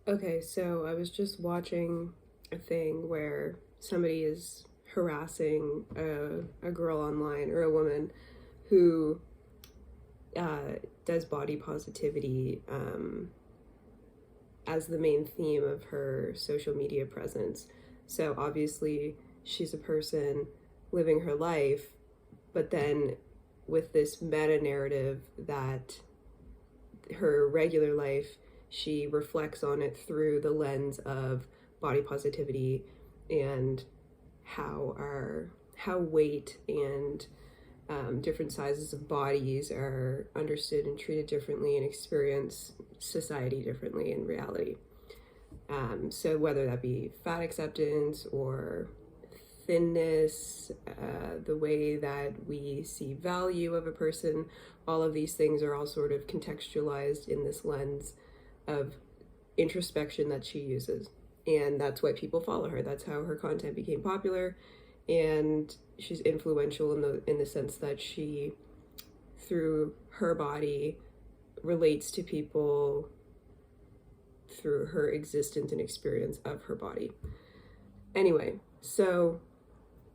Okay, so I was just watching a thing where somebody is harassing a girl online or a woman who does body positivity as the main theme of her social media presence. So obviously, she's a person living her life, but then with this meta narrative that her regular life, she reflects on it through the lens of body positivity and how weight and different sizes of bodies are understood and treated differently and experience society differently in reality. So whether that be fat acceptance or thinness, the way that we see value of a person, all of these things are all sort of contextualized in this lens of introspection that she uses. And that's why people follow her. That's how her content became popular. And she's influential in the sense that she, through her body, relates to people through her existence and experience of her body. Anyway, so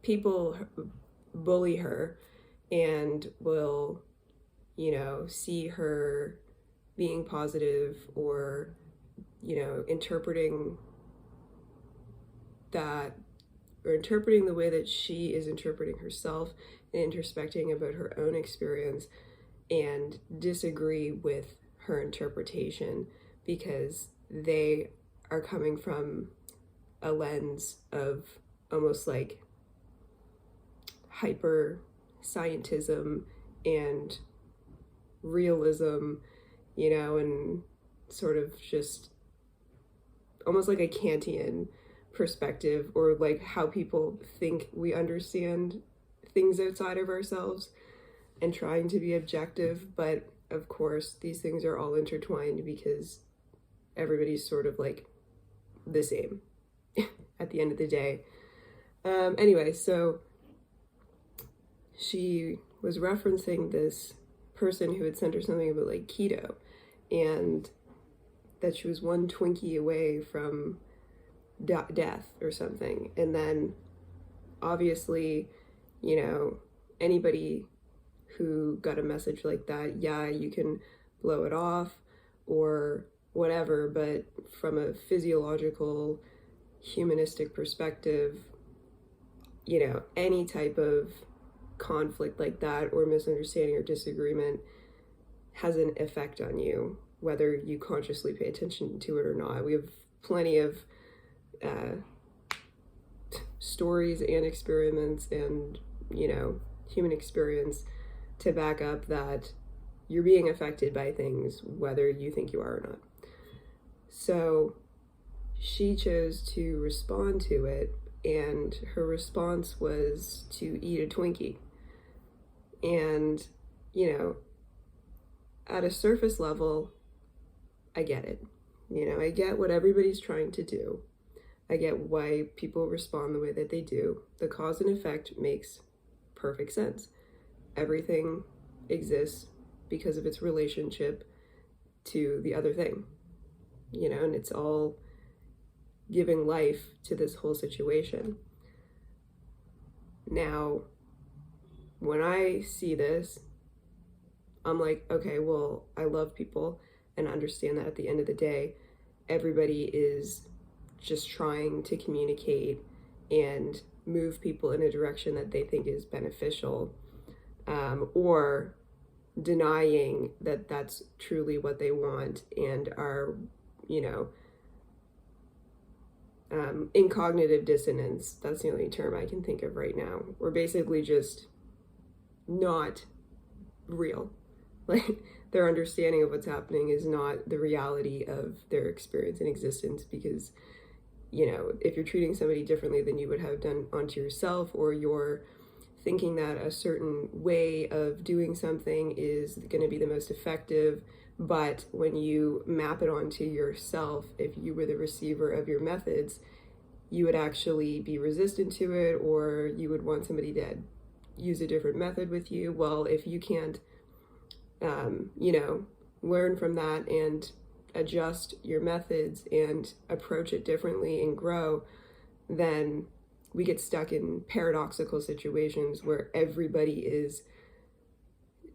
people bully her and will, see her being positive or, interpreting that or interpreting the way that she is interpreting herself and introspecting about her own experience and disagree with her interpretation because they are coming from a lens of almost like hyper scientism and realism, and sort of just almost like a Kantian perspective, or like how people think we understand things outside of ourselves and trying to be objective. But of course, these things are all intertwined because everybody's sort of like the same at the end of the day. Anyway, so she was referencing this person who had sent her something about like keto and that she was one Twinkie away from death or something. And then obviously, anybody who got a message like that, yeah, you can blow it off or whatever, but from a physiological, humanistic perspective, any type of conflict like that or misunderstanding or disagreement has an effect on you, whether you consciously pay attention to it or not. We have plenty of stories and experiments and, human experience to back up that you're being affected by things, whether you think you are or not. So she chose to respond to it, and her response was to eat a Twinkie. And, at a surface level, I get it. I get what everybody's trying to do. I get why people respond the way that they do. The cause and effect makes perfect sense. Everything exists because of its relationship to the other thing, and it's all giving life to this whole situation. Now, when I see this, I'm like, okay, well, I love people and understand that at the end of the day, everybody is just trying to communicate and move people in a direction that they think is beneficial, or denying that that's truly what they want and are, in cognitive dissonance. That's the only term I can think of right now. We're basically just not real. Like, their understanding of what's happening is not the reality of their experience and existence, because if you're treating somebody differently than you would have done onto yourself, or you're thinking that a certain way of doing something is going to be the most effective, but when you map it onto yourself, if you were the receiver of your methods, you would actually be resistant to it, or you would want somebody to use a different method with you. Well, if you can't, learn from that and adjust your methods and approach it differently and grow, then we get stuck in paradoxical situations where everybody is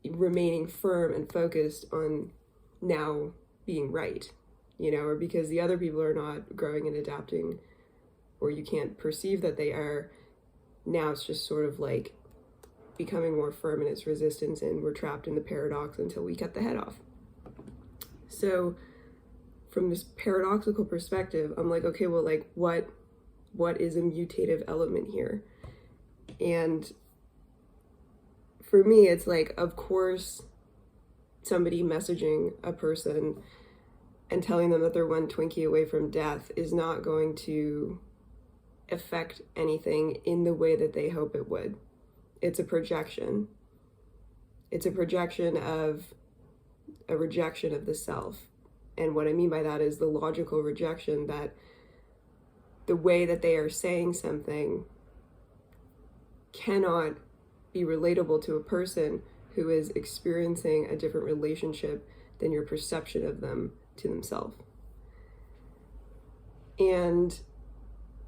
remaining firm and focused on now being right, or because the other people are not growing and adapting, or you can't perceive that they are. Now it's just sort of like becoming more firm in its resistance, and we're trapped in the paradox until we cut the head off. So from this paradoxical perspective, I'm like, okay, well, like what is a mutative element here? And for me, it's like, of course, somebody messaging a person and telling them that they're one Twinkie away from death is not going to affect anything in the way that they hope it would. It's a projection. It's a projection of a rejection of the self. And what I mean by that is the logical rejection that the way that they are saying something cannot be relatable to a person who is experiencing a different relationship than your perception of them to themselves. And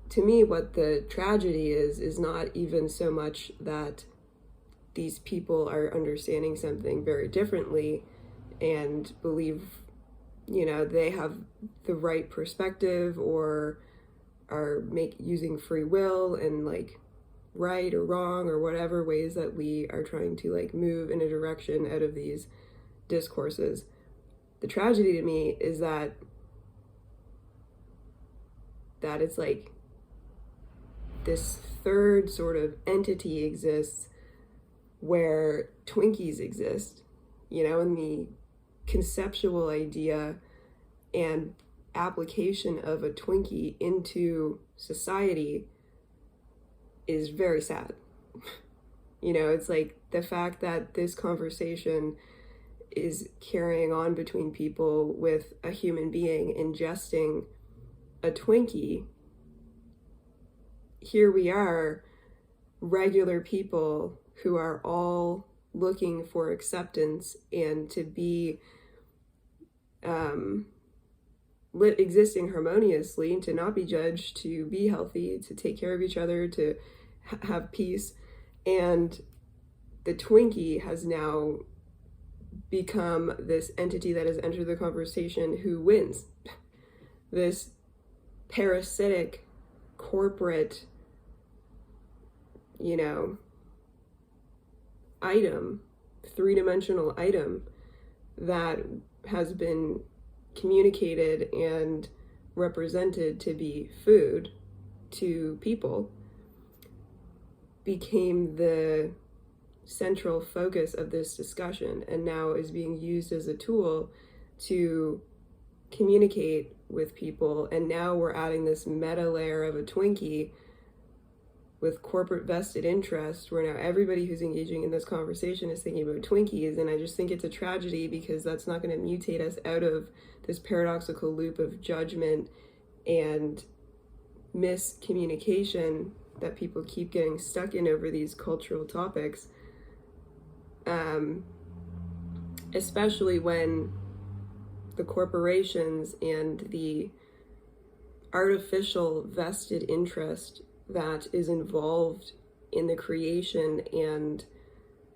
to me, what the tragedy is not even so much that these people are understanding something very differently and believe, they have the right perspective or are using free will and like right or wrong or whatever ways that we are trying to like move in a direction out of these discourses. The tragedy to me is that it's like this third sort of entity exists where Twinkies exist, and the conceptual idea and application of a Twinkie into society is very sad. It's like the fact that this conversation is carrying on between people with a human being ingesting a Twinkie. Here we are, regular people who are all looking for acceptance and to be existing harmoniously, to not be judged, to be healthy, to take care of each other, to have peace. And the Twinkie has now become this entity that has entered the conversation who wins. This parasitic corporate, item, three-dimensional item that has been communicated and represented to be food to people became the central focus of this discussion, and now is being used as a tool to communicate with people. And now we're adding this meta layer of a Twinkie with corporate vested interest, where now everybody who's engaging in this conversation is thinking about Twinkies. And I just think it's a tragedy, because that's not going to mutate us out of this paradoxical loop of judgment and miscommunication that people keep getting stuck in over these cultural topics. Especially when the corporations and the artificial vested interest that is involved in the creation and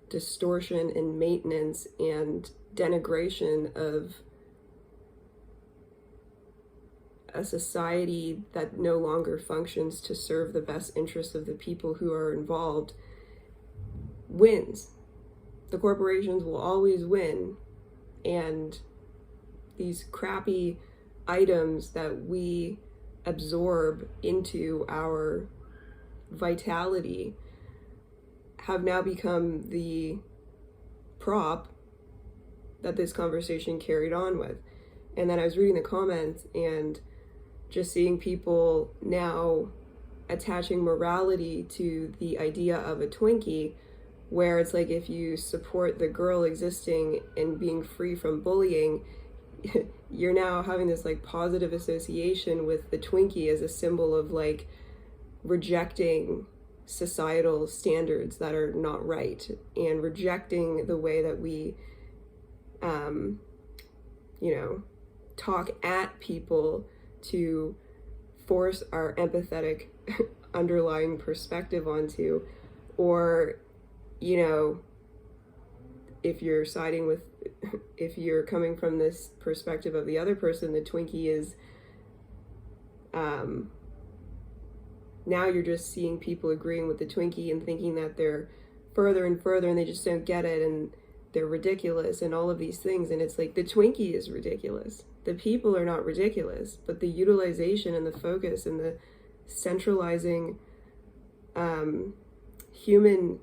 distortion and maintenance and denigration of a society that no longer functions to serve the best interests of the people who are involved wins. The corporations will always win, and these crappy items that we absorb into our vitality have now become the prop that this conversation carried on with. And then I was reading the comments and just seeing people now attaching morality to the idea of a Twinkie, where it's like, if you support the girl existing and being free from bullying, you're now having this like positive association with the Twinkie as a symbol of like rejecting societal standards that are not right, and rejecting the way that we talk at people to force our empathetic underlying perspective onto, or, you know, if you're coming from this perspective of the other person, the Twinkie is, now you're just seeing people agreeing with the Twinkie and thinking that they're further and further and they just don't get it and they're ridiculous and all of these things. And it's like, the Twinkie is ridiculous. The people are not ridiculous, but the utilization and the focus and the centralizing human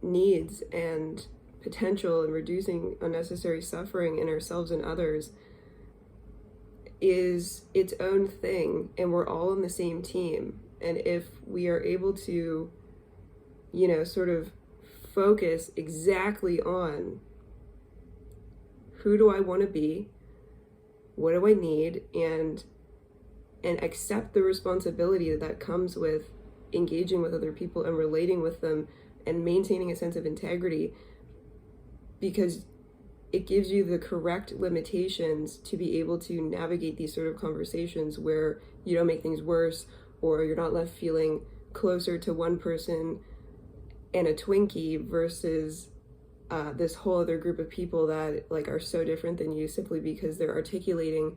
needs and potential and reducing unnecessary suffering in ourselves and others is its own thing, and we're all on the same team. And if we are able to, you know, sort of focus exactly on who do I want to be, what do I need, and accept the responsibility that comes with engaging with other people and relating with them and maintaining a sense of integrity, because it gives you the correct limitations to be able to navigate these sort of conversations where you don't make things worse, or you're not left feeling closer to one person and a Twinkie versus this whole other group of people that like are so different than you simply because they're articulating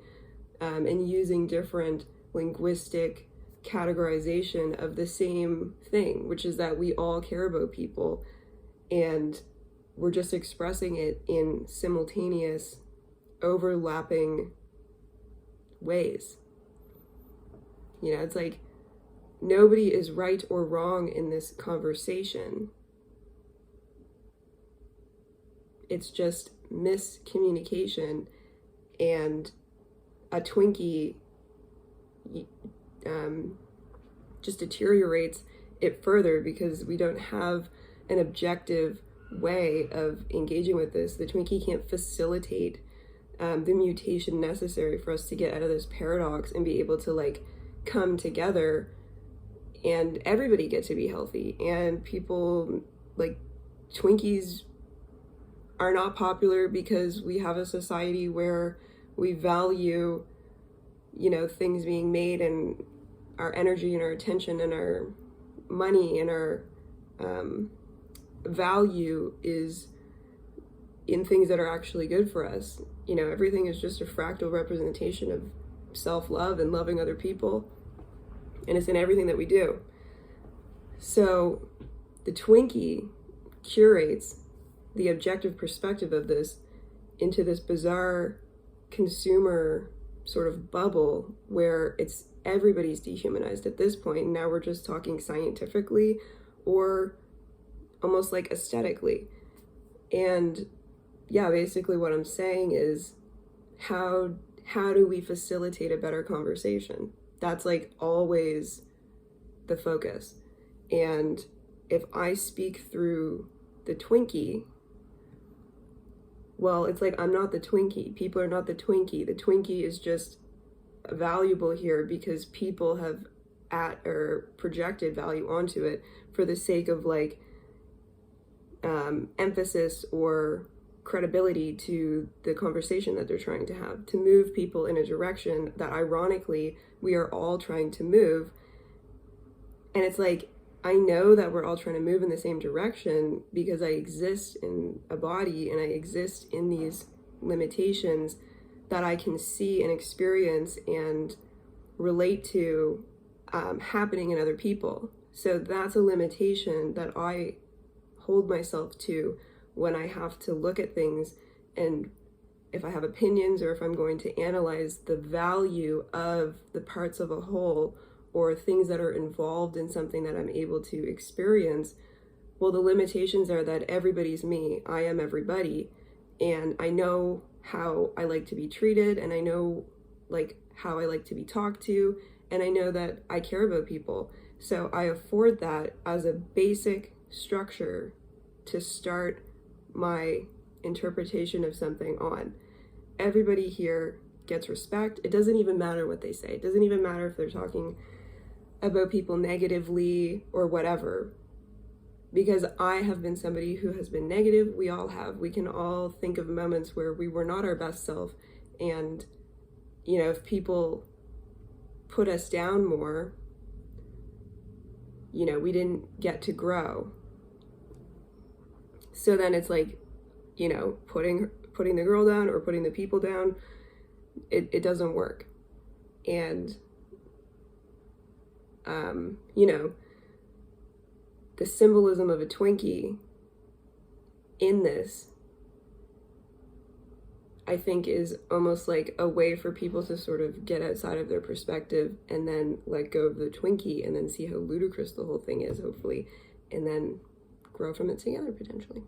and using different linguistic categorization of the same thing, which is that we all care about people and we're just expressing it in simultaneous, overlapping ways. You know, it's like nobody is right or wrong in this conversation. It's just miscommunication, and a Twinkie just deteriorates it further because we don't have an objective way of engaging with this. The Twinkie can't facilitate the mutation necessary for us to get out of this paradox and be able to like come together and everybody get to be healthy. And people like Twinkies are not popular because we have a society where we value, you know, things being made and our energy and our attention and our money and our value is in things that are actually good for us. You know, everything is just a fractal representation of self-love and loving other people, and it's in everything that we do. So the Twinkie curates the objective perspective of this into this bizarre consumer sort of bubble where it's everybody's dehumanized at this point. Now we're just talking scientifically or almost like aesthetically. And yeah, basically what I'm saying is how do we facilitate a better conversation? That's like always the focus. And if I speak through the Twinkie, well, it's like I'm not the Twinkie. People are not the Twinkie. The Twinkie is just valuable here because people have projected value onto it for the sake of like emphasis or credibility to the conversation that they're trying to have, to move people in a direction that ironically we are all trying to move. And it's like, I know that we're all trying to move in the same direction because I exist in a body and I exist in these limitations that I can see and experience and relate to happening in other people. So that's a limitation that I hold myself to when I have to look at things, and if I have opinions or if I'm going to analyze the value of the parts of a whole or things that are involved in something that I'm able to experience, well, the limitations are that everybody's me. I am everybody. And I know how I like to be treated, and I know like how I like to be talked to, and I know that I care about people. So I afford that as a basic structure to start my interpretation of something on. Everybody here gets respect. It doesn't even matter what they say. It doesn't even matter if they're talking about people negatively or whatever, because I have been somebody who has been negative. We all have. We can all think of moments where we were not our best self, and you know, if people put us down more, you know, we didn't get to grow. So then it's like, you know, putting the girl down or putting the people down, it doesn't work. And you know, the symbolism of a Twinkie in this, I think, is almost like a way for people to sort of get outside of their perspective and then let go of the Twinkie and then see how ludicrous the whole thing is, hopefully, and then grow from it together, potentially.